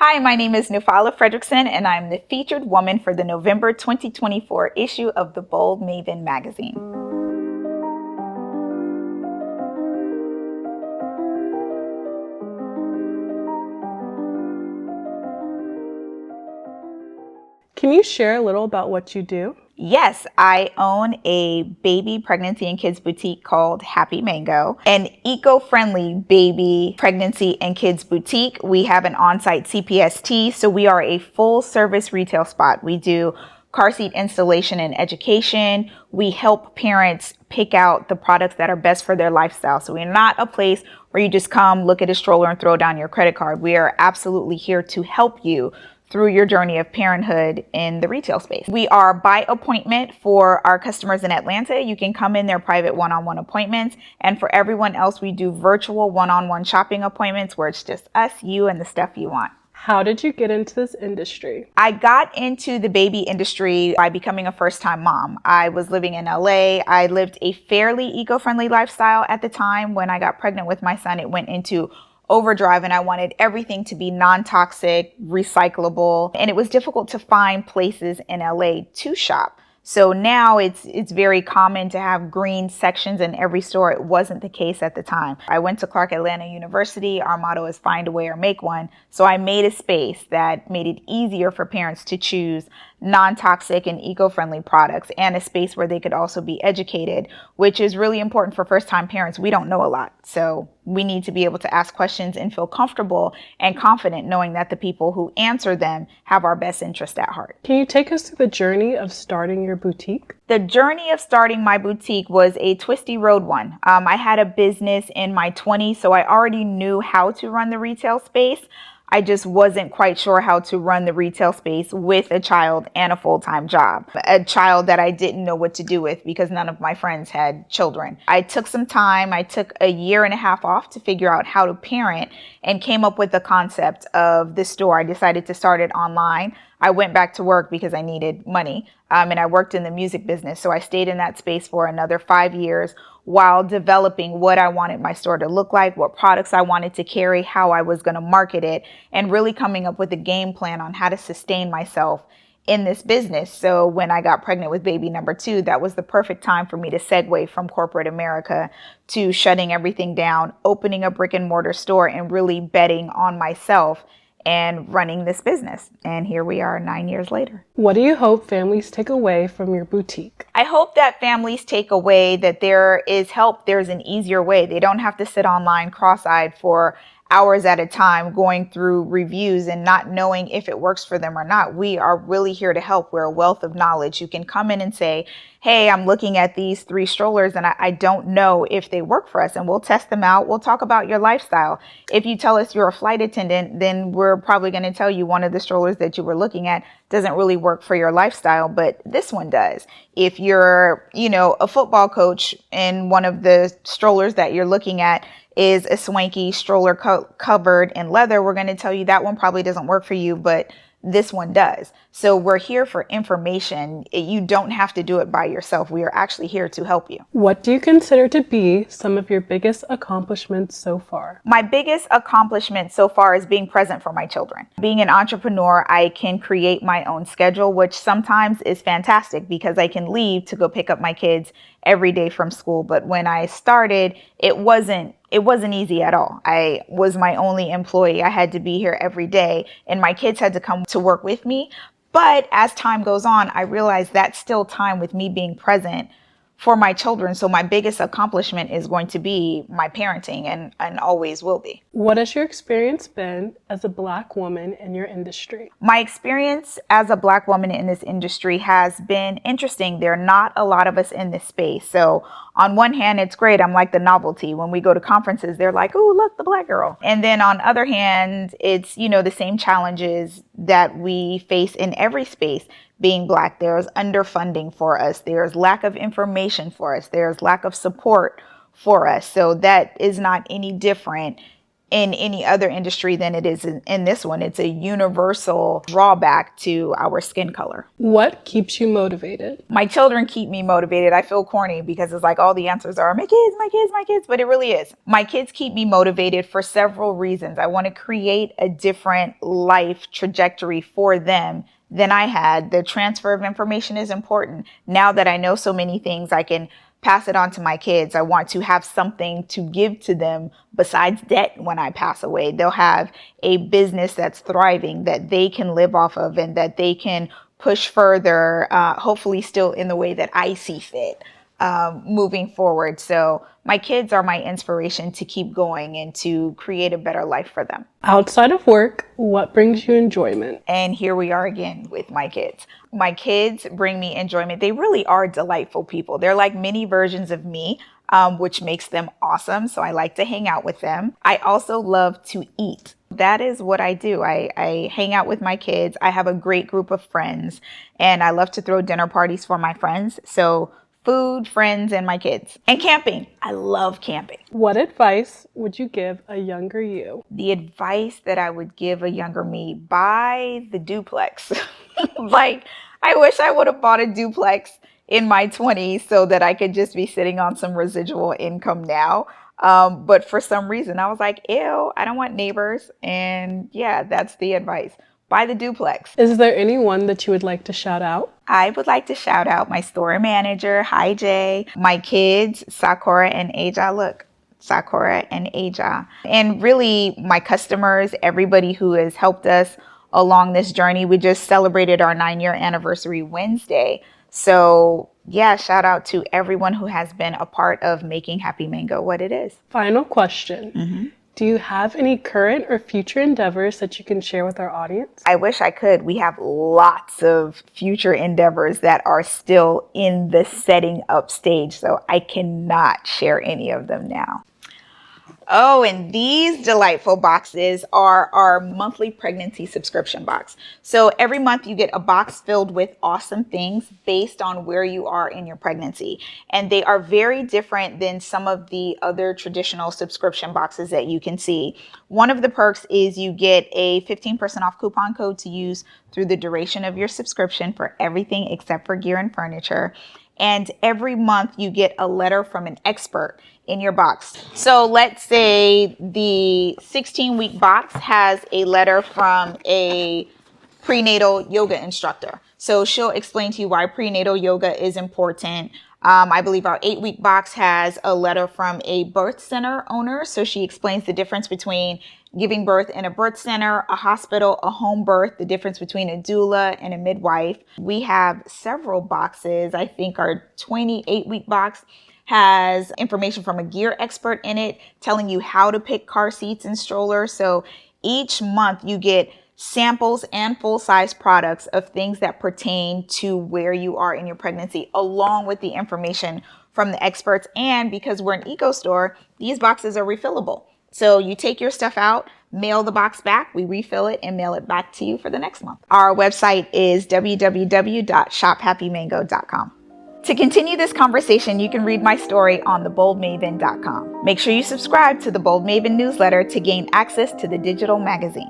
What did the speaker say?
Hi, my name is Phnewfula Frederiksen, and I'm the featured woman for the November 2024 issue of the Bold Maven magazine. Can you share a little about what you do? Yes, I own a baby pregnancy and kids boutique called Happy Mango, an eco-friendly baby pregnancy and kids boutique. We have an on-site CPST, so we are a full service retail spot. We do car seat installation and education. We help parents pick out the products that are best for their lifestyle. So we're not a place where you just come, look at a stroller and throw down your credit card. We are absolutely here to help you through your journey of parenthood in the retail space. We are by appointment for our customers in Atlanta. You can come in their private one-on-one appointments. And for everyone else, we do virtual one-on-one shopping appointments where it's just us, you, and the stuff you want. How did you get into this industry? I got into the baby industry by becoming a first-time mom. I was living in LA. I lived a fairly eco-friendly lifestyle at the time. When I got pregnant with my son, it went into overdrive and I wanted everything to be non-toxic, recyclable, and it was difficult to find places in LA to shop. So now it's very common to have green sections in every store. It wasn't the case at the time. I went to Clark Atlanta University. Our motto is find a way or make one. So I made a space that made it easier for parents to choose non-toxic and eco-friendly products, and a space where they could also be educated, which is really important for first-time parents. We don't know a lot, so we need to be able to ask questions and feel comfortable and confident knowing that the people who answer them have our best interest at heart. Can you take us through the journey of starting your boutique? The journey of starting my boutique was a twisty road one. I had a business in my 20s, so I already knew how to run the retail space. I just wasn't quite sure how to run the retail space with a child and a full-time job. A child that I didn't know what to do with because none of my friends had children. I took some time. I took a year and a half off to figure out how to parent and came up with the concept of the store. I decided to start it online. I went back to work because I needed money, and I worked in the music business. So I stayed in that space for another 5 years while developing what I wanted my store to look like, what products I wanted to carry, how I was going to market it, and really coming up with a game plan on how to sustain myself in this business. So when I got pregnant with baby number 2, that was the perfect time for me to segue from corporate America to shutting everything down, opening a brick and mortar store, and really betting on myself and running this business. And here we are 9 years later. What do you hope families take away from your boutique? I hope that families take away that there is help. There's an easier way. They don't have to sit online cross-eyed for hours at a time going through reviews and not knowing if it works for them or not. We are really here to help. We're a wealth of knowledge. You can come in and say, hey, I'm looking at these 3 strollers and I don't know if they work for us, and we'll test them out. We'll talk about your lifestyle. If you tell us you're a flight attendant, then we're probably going to tell you one of the strollers that you were looking at doesn't really work for your lifestyle, but this one does. If you're, a football coach and one of the strollers that you're looking at is a swanky stroller covered in leather, we're going to tell you that one probably doesn't work for you, but this one does. So we're here for information. You don't have to do it by yourself. We are actually here to help you. What do you consider to be some of your biggest accomplishments so far? My biggest accomplishment so far is being present for my children. Being an entrepreneur, I can create my own schedule, which sometimes is fantastic because I can leave to go pick up my kids every day from school. But when I started, it wasn't easy at all. I was my only employee. I had to be here every day and my kids had to come to work with me. But as time goes on, I realized that's still time with me being present for my children. So my biggest accomplishment is going to be my parenting and always will be. What has your experience been as a Black woman in your industry? My experience as a Black woman in this industry has been interesting. There are not a lot of us in this space. So on one hand, it's great. I'm like the novelty. When we go to conferences, they're like, oh, look, the Black girl. And then on the other hand, it's, the same challenges that we face in every space. Being Black, there's underfunding for us. There's lack of information for us. There's lack of support for us. So that is not any different in any other industry than it is in this one. It's a universal drawback to our skin color. What keeps you motivated? My children keep me motivated. I feel corny because it's like all the answers are my kids, my kids, my kids, but it really is. My kids keep me motivated for several reasons. I want to create a different life trajectory for them than I had. The transfer of information is important. Now that I know so many things, I can pass it on to my kids. I want to have something to give to them besides debt when I pass away. They'll have a business that's thriving that they can live off of and that they can push further, hopefully still in the way that I see fit. Moving forward. So my kids are my inspiration to keep going and to create a better life for them. Outside of work, what brings you enjoyment? And here we are again with my kids. My kids bring me enjoyment. They really are delightful people. They're like mini versions of me, which makes them awesome. So I like to hang out with them. I also love to eat. That is what I do. I hang out with my kids. I have a great group of friends and I love to throw dinner parties for my friends. So food, friends, and my kids. And camping. I love camping. What advice would you give a younger you? The advice that I would give a younger me: buy the duplex. Like, I wish I would have bought a duplex in my 20s so that I could just be sitting on some residual income now. But for some reason, I was like, ew, I don't want neighbors. And yeah, that's the advice. Buy the duplex. Is there anyone that you would like to shout out? I would like to shout out my store manager, Hi Jay, my kids, Sakura and Aja. Look, Sakura and Aja. And really my customers, everybody who has helped us along this journey. We just celebrated our 9-year anniversary Wednesday. So yeah, shout out to everyone who has been a part of making Happy Mango what it is. Final question. Do you have any current or future endeavors that you can share with our audience? I wish I could. We have lots of future endeavors that are still in the setting up stage, so I cannot share any of them now. Oh, and these delightful boxes are our monthly pregnancy subscription box. So every month you get a box filled with awesome things based on where you are in your pregnancy. And they are very different than some of the other traditional subscription boxes that you can see. One of the perks is you get a 15% off coupon code to use through the duration of your subscription for everything except for gear and furniture. And every month you get a letter from an expert in your box. So let's say the 16-week box has a letter from a prenatal yoga instructor. So she'll explain to you why prenatal yoga is important. I believe our 8-week box has a letter from a birth center owner. So she explains the difference between giving birth in a birth center, a hospital, a home birth, the difference between a doula and a midwife. We have several boxes. I think our 28-week box has information from a gear expert in it, telling you how to pick car seats and strollers. So each month you get samples and full-size products of things that pertain to where you are in your pregnancy, along with the information from the experts. And because we're an eco store, these boxes are refillable. So you take your stuff out, mail the box back, we refill it and mail it back to you for the next month. Our website is www.shophappymango.com. To continue this conversation, you can read my story on theboldmaven.com. Make sure you subscribe to the Bold Maven newsletter to gain access to the digital magazine.